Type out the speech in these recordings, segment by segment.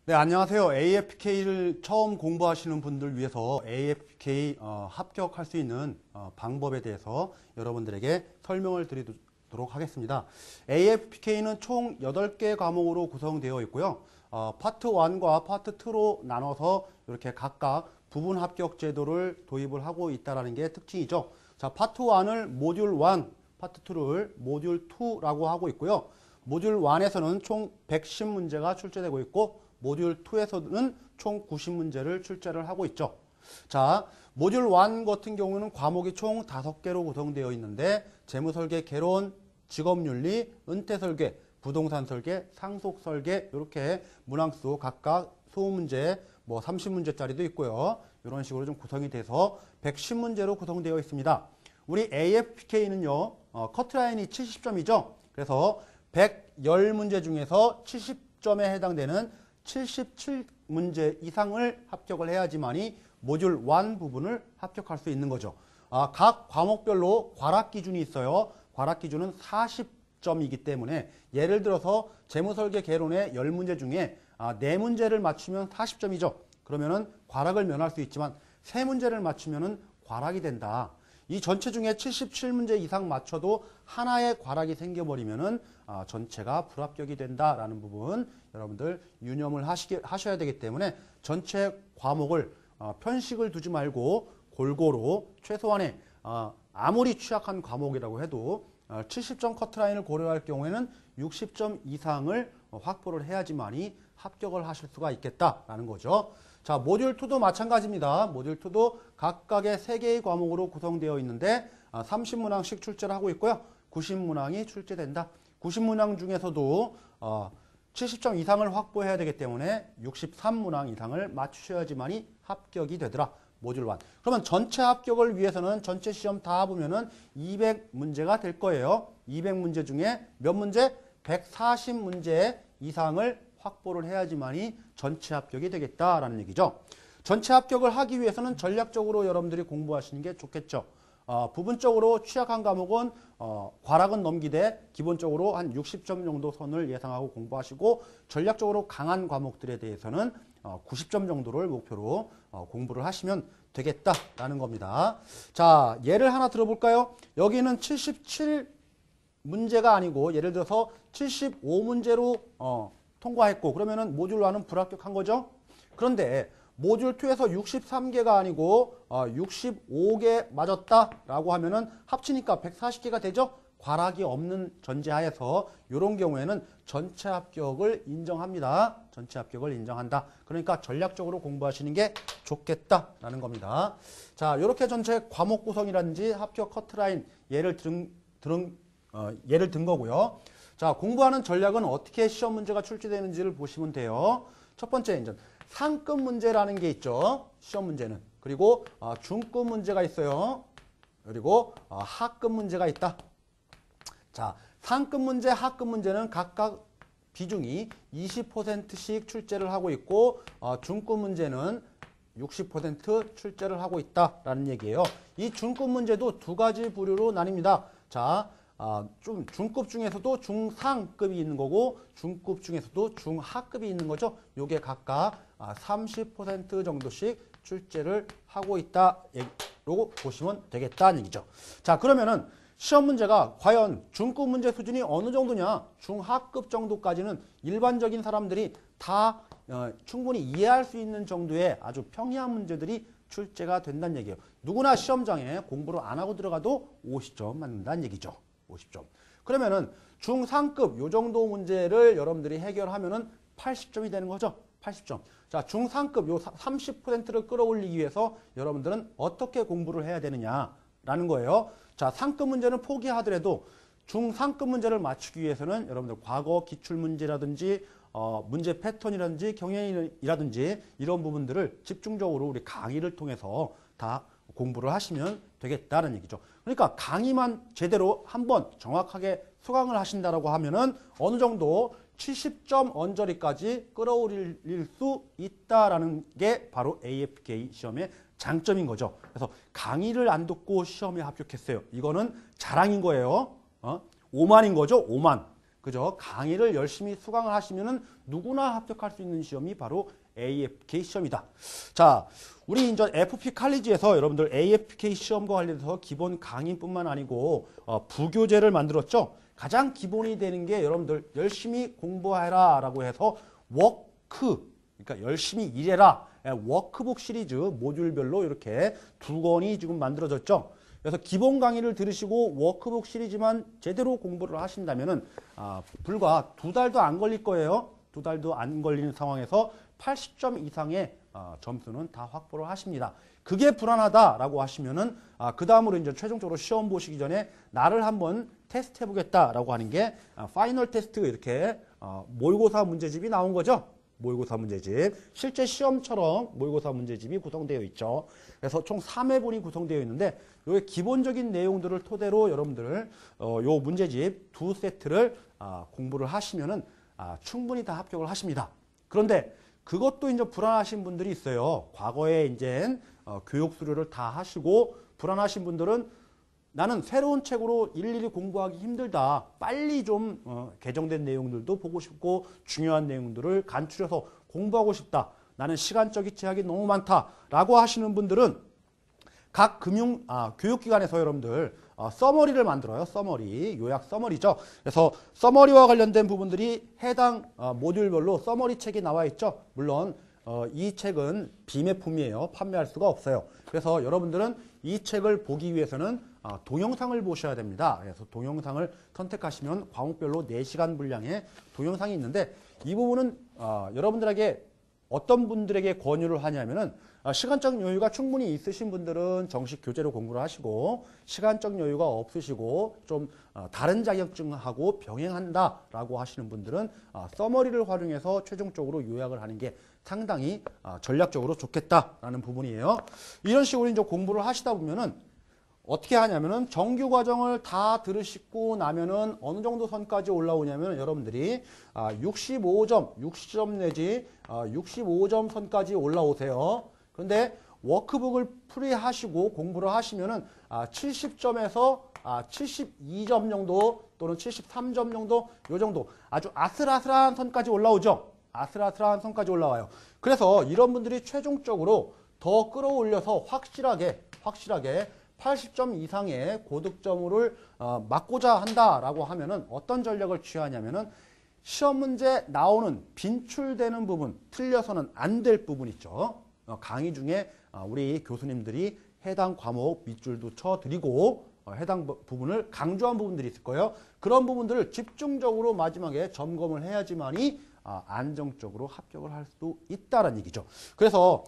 네, 안녕하세요. AFK를 처음 공부하시는 분들 위해서 AFK 합격할 수 있는 방법에 대해서 여러분들에게 설명을 드리도록 하겠습니다. AFK는 총 8개 과목으로 구성되어 있고요. 파트 1과 파트 2로 나눠서 이렇게 각각 부분 합격 제도를 도입을 하고 있다는 게 특징이죠. 자, 파트 1을 모듈 1, 파트 2를 모듈 2라고 하고 있고요. 모듈 1에서는 총 110문제가 출제되고 있고 모듈 2에서는 총 90문제를 출제를 하고 있죠. 자, 모듈 1 같은 경우는 과목이 총 5개로 구성되어 있는데 재무설계, 개론, 직업윤리, 은퇴설계, 부동산 설계, 상속 설계 이렇게 문항수 각각 20문제, 뭐 30문제짜리도 있고요. 이런 식으로 좀 구성이 돼서 110문제로 구성되어 있습니다. 우리 AFK는요. 커트라인이 70점이죠. 그래서 110문제 중에서 70점에 해당되는 77문제 이상을 합격을 해야지만이 모듈 1 부분을 합격할 수 있는 거죠. 각 과목별로 과락 기준이 있어요. 과락 기준은 40점이기 때문에 예를 들어서 재무설계 개론의 10문제 중에 4문제를 맞추면 40점이죠. 그러면은 과락을 면할 수 있지만 3문제를 맞추면은 과락이 된다. 이 전체 중에 77문제 이상 맞춰도 하나의 과락이 생겨버리면은 전체가 불합격이 된다라는 부분 여러분들 유념을 하셔야 되기 때문에 전체 과목을 편식을 두지 말고 골고루 최소한의 아무리 취약한 과목이라고 해도 70점 커트라인을 고려할 경우에는 60점 이상을 확보를 해야지만이 합격을 하실 수가 있겠다라는 거죠. 자, 모듈 2도 마찬가지입니다. 모듈 2도 각각의 3개의 과목으로 구성되어 있는데 30문항씩 출제를 하고 있고요. 90문항이 출제된다. 90문항 중에서도 70점 이상을 확보해야 되기 때문에 63문항 이상을 맞추셔야지만이 합격이 되더라. 모듈 1. 그러면 전체 합격을 위해서는 전체 시험 다 보면은 200문제가 될 거예요. 200문제 중에 몇 문제? 140문제 이상을 확보를 해야지만이 전체 합격이 되겠다라는 얘기죠. 전체 합격을 하기 위해서는 전략적으로 여러분들이 공부하시는 게 좋겠죠. 부분적으로 취약한 과목은 과락은 넘기되 기본적으로 한 60점 정도 선을 예상하고 공부하시고 전략적으로 강한 과목들에 대해서는 90점 정도를 목표로 공부를 하시면 되겠다라는 겁니다. 자, 예를 하나 들어볼까요? 여기는 77문제가 아니고 예를 들어서 75문제로 통과했고 그러면은 모듈 1은 불합격한 거죠. 그런데 모듈 2에서 63개가 아니고 65개 맞았다라고 하면은 합치니까 140개가 되죠. 과락이 없는 전제하에서 이런 경우에는 전체 합격을 인정합니다. 전체 합격을 인정한다. 그러니까 전략적으로 공부하시는 게 좋겠다라는 겁니다. 자, 이렇게 전체 과목 구성이라든지 합격 커트라인 예를 든 거고요. 자, 공부하는 전략은 어떻게 시험 문제가 출제되는지를 보시면 돼요. 첫 번째, 이제 상급 문제라는 게 있죠. 시험 문제는. 그리고 중급 문제가 있어요. 그리고 하급 문제가 있다. 자, 상급 문제, 하급 문제는 각각 비중이 20%씩 출제를 하고 있고 중급 문제는 60% 출제를 하고 있다라는 얘기예요. 이 중급 문제도 두 가지 부류로 나뉩니다. 자, 좀 중급 중에서도 중상급이 있는 거고 중급 중에서도 중하급이 있는 거죠. 요게 각각 30% 정도씩 출제를 하고 있다라고 보시면 되겠다는 얘기죠. 자, 그러면은 시험 문제가 과연 중급 문제 수준이 어느 정도냐, 중하급 정도까지는 일반적인 사람들이 다 충분히 이해할 수 있는 정도의 아주 평이한 문제들이 출제가 된다는 얘기예요. 누구나 시험장에 공부를 안 하고 들어가도 50점 맞는다는 얘기죠. 50점. 그러면은 중상급 요 정도 문제를 여러분들이 해결하면은 80점이 되는 거죠. 80점. 자, 중상급 요 30%를 끌어올리기 위해서 여러분들은 어떻게 공부를 해야 되느냐라는 거예요. 자, 상급 문제는 포기하더라도 중상급 문제를 맞추기 위해서는 여러분들 과거 기출문제라든지 문제 패턴이라든지 경향이라든지 이런 부분들을 집중적으로 우리 강의를 통해서 다 공부를 하시면 되겠다는 얘기죠. 그러니까 강의만 제대로 한번 정확하게 수강을 하신다라고 하면은 어느 정도 70점 언저리까지 끌어올릴 수 있다라는 게 바로 AFK 시험의 장점인 거죠. 그래서 강의를 안 듣고 시험에 합격했어요. 이거는 자랑인 거예요. 오만인 거죠. 오만. 그죠? 강의를 열심히 수강을 하시면은 누구나 합격할 수 있는 시험이 바로 AFK 시험이다. 자, 우리 이제 FP 칼리지에서 여러분들 AFK 시험과 관련해서 기본 강의뿐만 아니고 부교재를 만들었죠. 가장 기본이 되는 게 여러분들 열심히 공부해라 라고 해서 워크, 그러니까 열심히 일해라, 워크북 시리즈 모듈별로 이렇게 2권이 지금 만들어졌죠. 그래서 기본 강의를 들으시고 워크북 시리즈만 제대로 공부를 하신다면은 불과 2달도 안 걸릴 거예요. 2달도 안 걸리는 상황에서 80점 이상의 점수는 다 확보를 하십니다. 그게 불안하다라고 하시면은 그 다음으로 이제 최종적으로 시험 보시기 전에 나를 한번 테스트 해보겠다라고 하는 게 파이널 테스트 이렇게 모의고사 문제집이 나온 거죠. 모의고사 문제집. 실제 시험처럼 모의고사 문제집이 구성되어 있죠. 그래서 총 3회분이 구성되어 있는데 요 기본적인 내용들을 토대로 여러분들 요 문제집 2세트를 공부를 하시면은 충분히 다 합격을 하십니다. 그런데 그것도 이제 불안하신 분들이 있어요. 과거에 이제 교육 수료를 다 하시고 불안하신 분들은 나는 새로운 책으로 일일이 공부하기 힘들다. 빨리 좀 개정된 내용들도 보고 싶고 중요한 내용들을 간추려서 공부하고 싶다. 나는 시간적인 제약이 너무 많다. 라고 하시는 분들은 각 교육기관에서 여러분들 서머리를 만들어요. 서머리, 요약 서머리죠. 그래서 서머리와 관련된 부분들이 해당 모듈별로 서머리 책이 나와 있죠. 물론 이 책은 비매품이에요. 판매할 수가 없어요. 그래서 여러분들은 이 책을 보기 위해서는 동영상을 보셔야 됩니다. 그래서 동영상을 선택하시면 과목별로 4시간 분량의 동영상이 있는데 이 부분은 여러분들에게 어떤 분들에게 권유를 하냐면은 시간적 여유가 충분히 있으신 분들은 정식 교재로 공부를 하시고 시간적 여유가 없으시고 좀 다른 자격증하고 병행한다라고 하시는 분들은 서머리를 활용해서 최종적으로 요약을 하는 게 상당히 전략적으로 좋겠다라는 부분이에요. 이런 식으로 이제 공부를 하시다 보면은 어떻게 하냐면은 정규 과정을 다 들으시고 나면은 어느 정도 선까지 올라오냐면 여러분들이 65점, 60점 내지 65점 선까지 올라오세요. 그런데 워크북을 풀이하시고 공부를 하시면은 70점에서 72점 정도 또는 73점 정도 요 정도 아주 아슬아슬한 선까지 올라오죠. 아슬아슬한 선까지 올라와요. 그래서 이런 분들이 최종적으로 더 끌어올려서 확실하게 80점 이상의 고득점을 막고자 한다라고 하면은 어떤 전략을 취하냐면은 시험 문제 나오는 빈출되는 부분, 틀려서는 안 될 부분 있죠. 강의 중에 우리 교수님들이 해당 과목 밑줄도 쳐드리고 해당 부분을 강조한 부분들이 있을 거예요. 그런 부분들을 집중적으로 마지막에 점검을 해야지만이 안정적으로 합격을 할 수 있다는 얘기죠. 그래서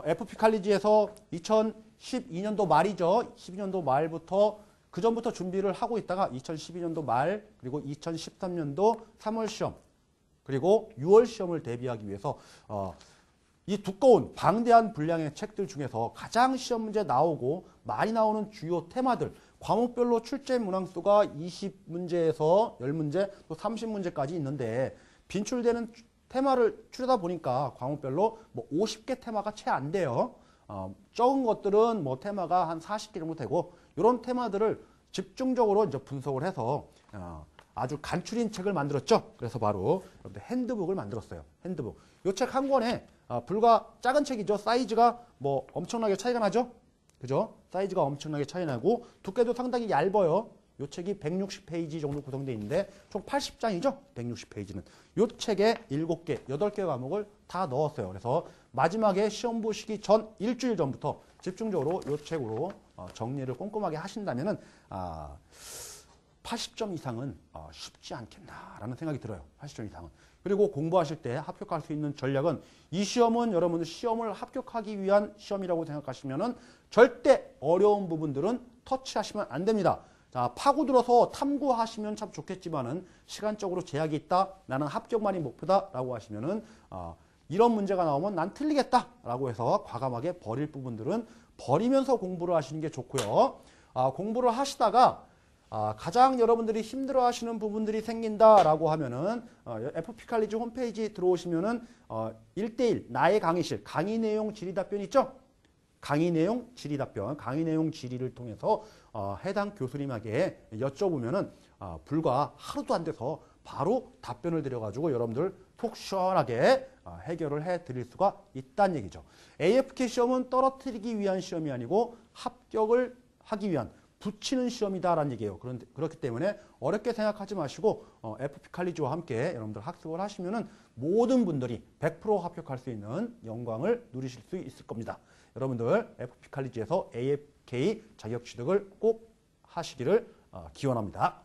FP 칼리지에서 2012년도 말이죠. 12년도 말부터 그 전부터 준비를 하고 있다가 2012년도 말 그리고 2013년도 3월 시험 그리고 6월 시험을 대비하기 위해서 이 두꺼운 방대한 분량의 책들 중에서 가장 시험 문제 나오고 많이 나오는 주요 테마들 과목별로 출제 문항수가 20문제에서 10문제 또 30문제까지 있는데 빈출되는 테마를 추려다 보니까 과목별로 뭐 50개 테마가 채 안 돼요. 적은 것들은 뭐 테마가 한 40개 정도 되고 이런 테마들을 집중적으로 이제 분석을 해서 아주 간추린 책을 만들었죠. 그래서 바로 핸드북을 만들었어요. 핸드북. 이 책 한 권에 불과 작은 책이죠. 사이즈가 뭐 엄청나게 차이가 나죠. 그죠? 사이즈가 엄청나게 차이 나고 두께도 상당히 얇아요. 이 책이 160페이지 정도 구성되어 있는데 총 80장이죠. 160페이지는. 이 책에 7개, 8개 과목을 다 넣었어요. 그래서 마지막에 시험 보시기 전 일주일 전부터 집중적으로 이 책으로 정리를 꼼꼼하게 하신다면은 80점 이상은 쉽지 않겠나라는 생각이 들어요. 80점 이상은. 그리고 공부하실 때 합격할 수 있는 전략은 이 시험은 여러분들 시험을 합격하기 위한 시험이라고 생각하시면은 절대 어려운 부분들은 터치하시면 안 됩니다. 자, 파고들어서 탐구하시면 참 좋겠지만은 시간적으로 제약이 있다. 나는 합격만이 목표다라고 하시면은 이런 문제가 나오면 난 틀리겠다라고 해서 과감하게 버릴 부분들은 버리면서 공부를 하시는 게 좋고요. 공부를 하시다가 가장 여러분들이 힘들어하시는 부분들이 생긴다라고 하면은 FP 칼리지 홈페이지 들어오시면은 1대1 나의 강의실 강의 내용 질의 답변 있죠? 강의 내용 질의 답변, 강의 내용 질의를 통해서 해당 교수님에게 여쭤보면은 불과 하루도 안 돼서 바로 답변을 드려가지고 여러분들 속 시원하게 해결을 해드릴 수가 있다는 얘기죠. AFK 시험은 떨어뜨리기 위한 시험이 아니고 합격을 하기 위한 붙이는 시험이다라는 얘기예요. 그렇기 때문에 어렵게 생각하지 마시고 FP 칼리지와 함께 여러분들 학습을 하시면은 모든 분들이 100% 합격할 수 있는 영광을 누리실 수 있을 겁니다. 여러분들 FP 칼리지에서 AFK 자격 취득을 꼭 하시기를 기원합니다.